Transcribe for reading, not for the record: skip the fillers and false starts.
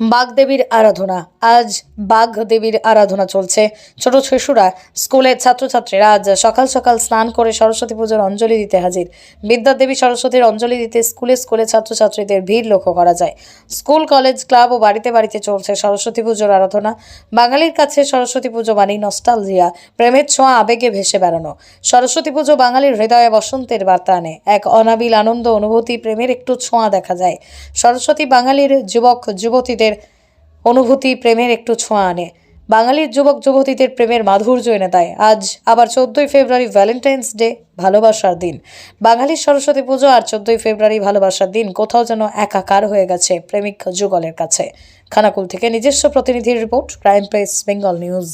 বাগদেবীর আরাধনা। আজ বাগদেবীর আরাধনা চলছে। ছোট শিশুরা, স্কুলের ছাত্রছাত্রীরা আজ সকাল সকাল স্নান করে সরস্বতী পুজোর অঞ্জলি দিতে হাজির। বিদ্যাদেবী সরস্বতীর অঞ্জলি দিতে স্কুলে স্কুলে ছাত্রছাত্রীদের ভিড় লক্ষ্য করা যায়। স্কুল, কলেজ, ক্লাব ও বাড়িতে বাড়িতে চলছে সরস্বতী পুজোর আরাধনা। বাঙালির কাছে সরস্বতী পুজো মানেই নস্টালজিয়া, প্রেমের ছোঁয়া, আবেগে ভেসে বেড়ানো। সরস্বতী পুজো বাঙালির হৃদয়ে বসন্তের বার্তা আনে। এক অনাবিল আনন্দ, অনুভূতি, প্রেমের একটু ছোঁয়া দেখা যায়। সরস্বতী বাঙালির যুবক যুবতীদের অনুভূতি, প্রেমের একটু ছোঁয়া আনে। বাঙালির যুবক যুবতীদের প্রেমের মাধুর্য এনে দেয়। আজ আবার 14ই ফেব্রুয়ারি, ভ্যালেন্টাইন্স ডে, ভালোবাসার দিন। বাঙালির সরস্বতী পুজো আর 14ই ফেব্রুয়ারি ভালোবাসার দিন কোথাও যেন একাকার হয়ে গেছে প্রেমিক যুগলের কাছে। খানাকুল থেকে নিজস্ব প্রতিনিধির report, prime press Bengal news.